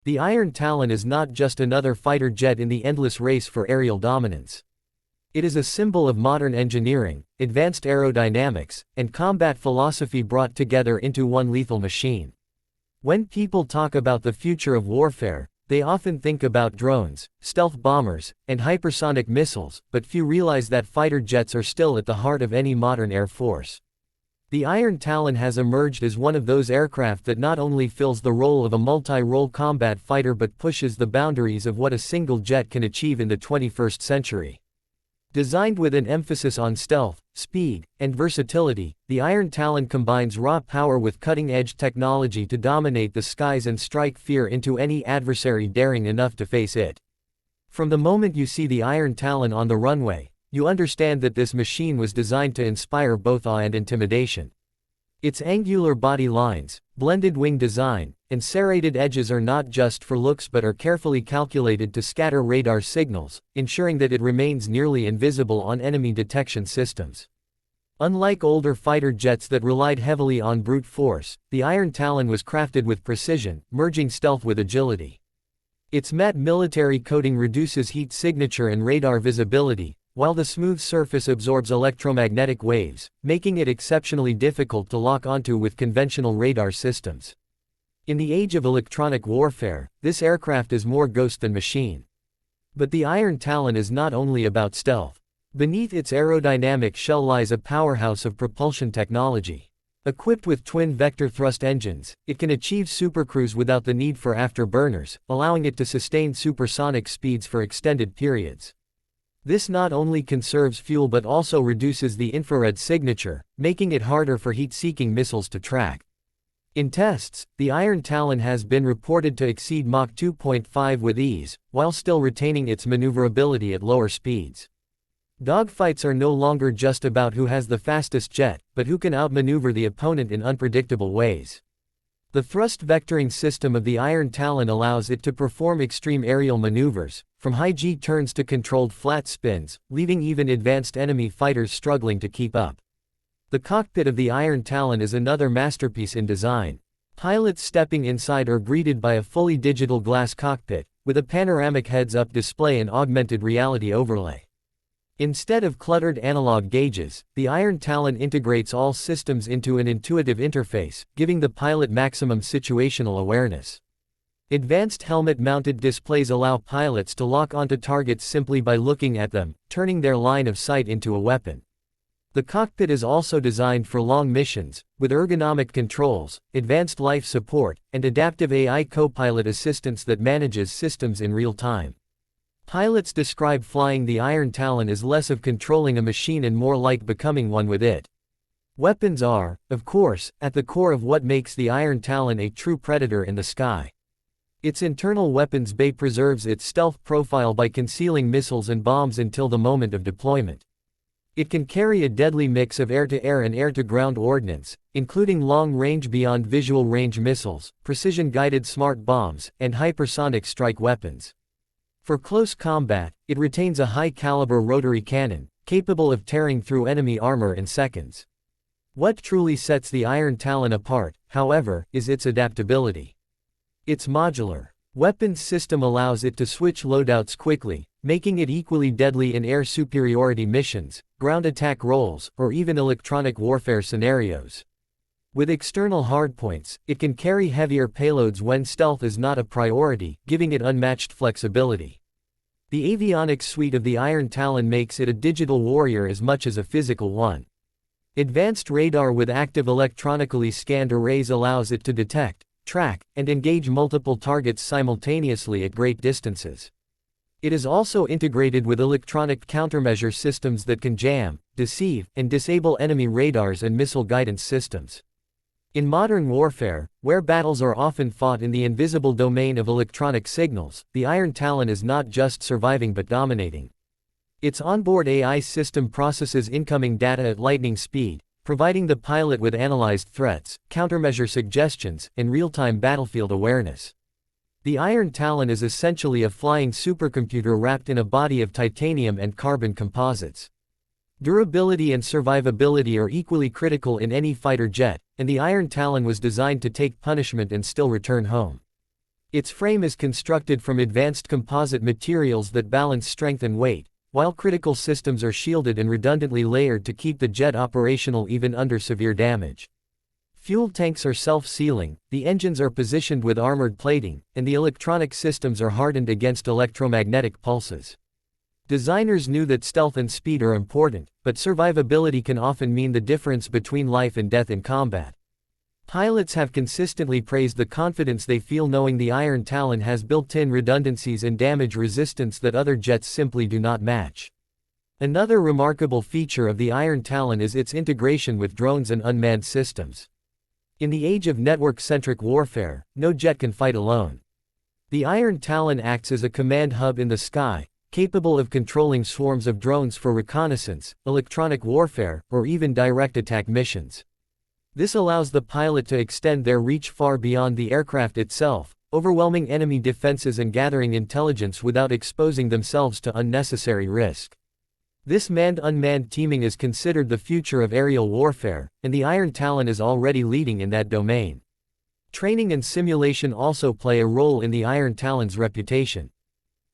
The Iron Talon is not just another fighter jet in the endless race for aerial dominance. It is a symbol of modern engineering, advanced aerodynamics, and combat philosophy brought together into one lethal machine. When people talk about the future of warfare, they often think about drones, stealth bombers, and hypersonic missiles, but few realize that fighter jets are still at the heart of any modern air force. The Iron Talon has emerged as one of those aircraft that not only fills the role of a multi-role combat fighter but pushes the boundaries of what a single jet can achieve in the 21st century. Designed with an emphasis on stealth, speed, and versatility, the Iron Talon combines raw power with cutting-edge technology to dominate the skies and strike fear into any adversary daring enough to face it. From the moment you see the Iron Talon on the runway, you understand that this machine was designed to inspire both awe and intimidation. Its angular body lines, blended wing design, and serrated edges are not just for looks but are carefully calculated to scatter radar signals, ensuring that it remains nearly invisible on enemy detection systems. Unlike older fighter jets that relied heavily on brute force, the Iron Talon was crafted with precision, merging stealth with agility. Its matte military coating reduces heat signature and radar visibility, while the smooth surface absorbs electromagnetic waves, making it exceptionally difficult to lock onto with conventional radar systems. In the age of electronic warfare, this aircraft is more ghost than machine. But the Iron Talon is not only about stealth. Beneath its aerodynamic shell lies a powerhouse of propulsion technology. Equipped with twin-vector thrust engines, it can achieve supercruise without the need for afterburners, allowing it to sustain supersonic speeds for extended periods. This not only conserves fuel but also reduces the infrared signature, making it harder for heat-seeking missiles to track. In tests, the Iron Talon has been reported to exceed Mach 2.5 with ease, while still retaining its maneuverability at lower speeds. Dogfights are no longer just about who has the fastest jet, but who can outmaneuver the opponent in unpredictable ways. The thrust vectoring system of the Iron Talon allows it to perform extreme aerial maneuvers, from high G turns to controlled flat spins, leaving even advanced enemy fighters struggling to keep up. The cockpit of the Iron Talon is another masterpiece in design. Pilots stepping inside are greeted by a fully digital glass cockpit, with a panoramic heads-up display and augmented reality overlay. Instead of cluttered analog gauges, the Iron Talon integrates all systems into an intuitive interface, giving the pilot maximum situational awareness. Advanced helmet-mounted displays allow pilots to lock onto targets simply by looking at them, turning their line of sight into a weapon. The cockpit is also designed for long missions, with ergonomic controls, advanced life support, and adaptive AI co-pilot assistance that manages systems in real time. Pilots describe flying the Iron Talon as less of controlling a machine and more like becoming one with it. Weapons are, of course, at the core of what makes the Iron Talon a true predator in the sky. Its internal weapons bay preserves its stealth profile by concealing missiles and bombs until the moment of deployment. It can carry a deadly mix of air-to-air and air-to-ground ordnance, including long-range beyond visual range missiles, precision-guided smart bombs, and hypersonic strike weapons. For close combat, it retains a high-caliber rotary cannon, capable of tearing through enemy armor in seconds. What truly sets the Iron Talon apart, however, is its adaptability. Its modular weapons system allows it to switch loadouts quickly, making it equally deadly in air superiority missions, ground attack roles, or even electronic warfare scenarios. With external hardpoints, it can carry heavier payloads when stealth is not a priority, giving it unmatched flexibility. The avionics suite of the Iron Talon makes it a digital warrior as much as a physical one. Advanced radar with active electronically scanned arrays allows it to detect, track, and engage multiple targets simultaneously at great distances. It is also integrated with electronic countermeasure systems that can jam, deceive, and disable enemy radars and missile guidance systems. In modern warfare, where battles are often fought in the invisible domain of electronic signals, the Iron Talon is not just surviving but dominating. Its onboard AI system processes incoming data at lightning speed, providing the pilot with analyzed threats, countermeasure suggestions, and real-time battlefield awareness. The Iron Talon is essentially a flying supercomputer wrapped in a body of titanium and carbon composites. Durability and survivability are equally critical in any fighter jet, and the Iron Talon was designed to take punishment and still return home. Its frame is constructed from advanced composite materials that balance strength and weight, while critical systems are shielded and redundantly layered to keep the jet operational even under severe damage. Fuel tanks are self-sealing, the engines are positioned with armored plating, and the electronic systems are hardened against electromagnetic pulses. Designers knew that stealth and speed are important, but survivability can often mean the difference between life and death in combat. Pilots have consistently praised the confidence they feel knowing the Iron Talon has built-in redundancies and damage resistance that other jets simply do not match. Another remarkable feature of the Iron Talon is its integration with drones and unmanned systems. In the age of network-centric warfare, no jet can fight alone. The Iron Talon acts as a command hub in the sky, capable of controlling swarms of drones for reconnaissance, electronic warfare, or even direct attack missions. This allows the pilot to extend their reach far beyond the aircraft itself, overwhelming enemy defenses and gathering intelligence without exposing themselves to unnecessary risk. This manned-unmanned teaming is considered the future of aerial warfare, and the Iron Talon is already leading in that domain. Training and simulation also play a role in the Iron Talon's reputation.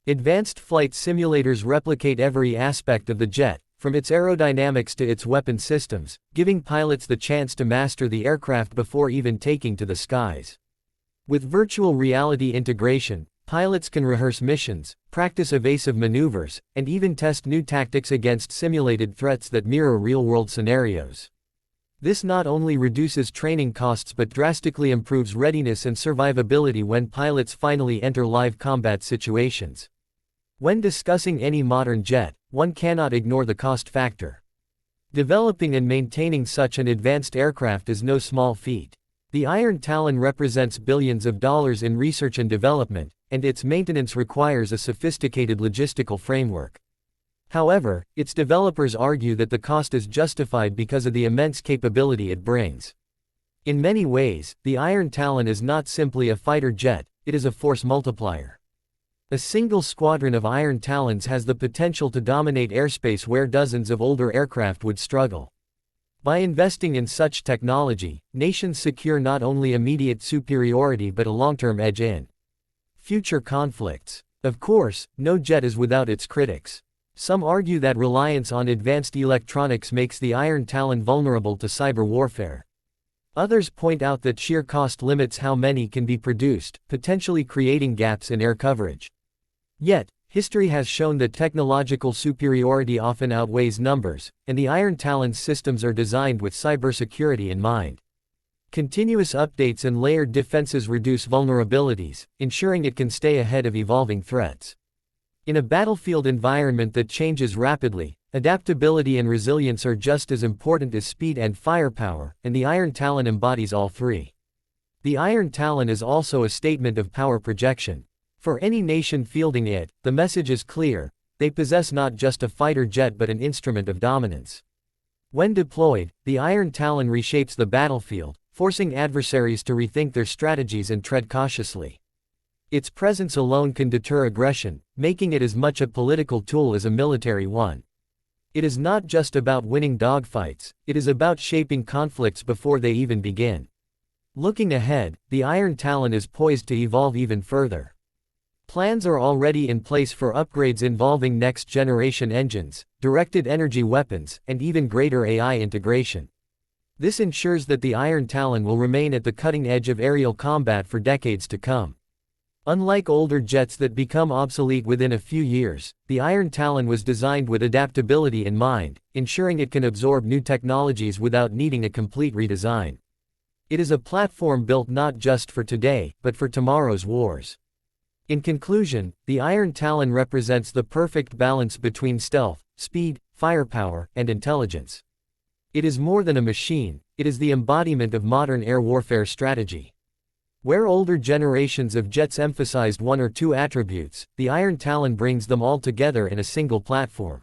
Advanced flight simulators replicate every aspect of the jet, from its aerodynamics to its weapon systems, giving pilots the chance to master the aircraft before even taking to the skies. With virtual reality integration, pilots can rehearse missions, practice evasive maneuvers, and even test new tactics against simulated threats that mirror real-world scenarios. This not only reduces training costs but drastically improves readiness and survivability when pilots finally enter live combat situations. When discussing any modern jet, one cannot ignore the cost factor. Developing and maintaining such an advanced aircraft is no small feat. The Iron Talon represents billions of dollars in research and development, and its maintenance requires a sophisticated logistical framework. However, its developers argue that the cost is justified because of the immense capability it brings. In many ways, the Iron Talon is not simply a fighter jet, it is a force multiplier. A single squadron of Iron Talons has the potential to dominate airspace where dozens of older aircraft would struggle. By investing in such technology, nations secure not only immediate superiority but a long-term edge in future conflicts. Of course, no jet is without its critics. Some argue that reliance on advanced electronics makes the Iron Talon vulnerable to cyber warfare. Others point out that sheer cost limits how many can be produced, potentially creating gaps in air coverage. Yet, history has shown that technological superiority often outweighs numbers, and the Iron Talon's systems are designed with cybersecurity in mind. Continuous updates and layered defenses reduce vulnerabilities, ensuring it can stay ahead of evolving threats. In a battlefield environment that changes rapidly, adaptability and resilience are just as important as speed and firepower, and the Iron Talon embodies all three. The Iron Talon is also a statement of power projection. For any nation fielding it, the message is clear: they possess not just a fighter jet but an instrument of dominance. When deployed, the Iron Talon reshapes the battlefield, forcing adversaries to rethink their strategies and tread cautiously. Its presence alone can deter aggression, making it as much a political tool as a military one. It is not just about winning dogfights, it is about shaping conflicts before they even begin. Looking ahead, the Iron Talon is poised to evolve even further. Plans are already in place for upgrades involving next-generation engines, directed energy weapons, and even greater AI integration. This ensures that the Iron Talon will remain at the cutting edge of aerial combat for decades to come. Unlike older jets that become obsolete within a few years, the Iron Talon was designed with adaptability in mind, ensuring it can absorb new technologies without needing a complete redesign. It is a platform built not just for today, but for tomorrow's wars. In conclusion, the Iron Talon represents the perfect balance between stealth, speed, firepower, and intelligence. It is more than a machine, it is the embodiment of modern air warfare strategy. Where older generations of jets emphasized one or two attributes, the Iron Talon brings them all together in a single platform.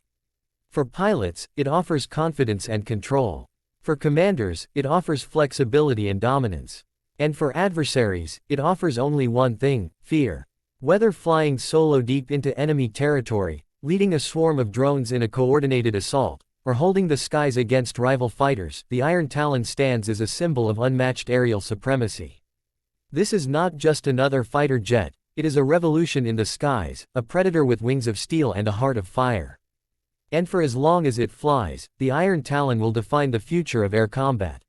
For pilots, it offers confidence and control. For commanders, it offers flexibility and dominance. And for adversaries, it offers only one thing: fear. Whether flying solo deep into enemy territory, leading a swarm of drones in a coordinated assault, or holding the skies against rival fighters, the Iron Talon stands as a symbol of unmatched aerial supremacy. This is not just another fighter jet, it is a revolution in the skies, a predator with wings of steel and a heart of fire. And for as long as it flies, the Iron Talon will define the future of air combat.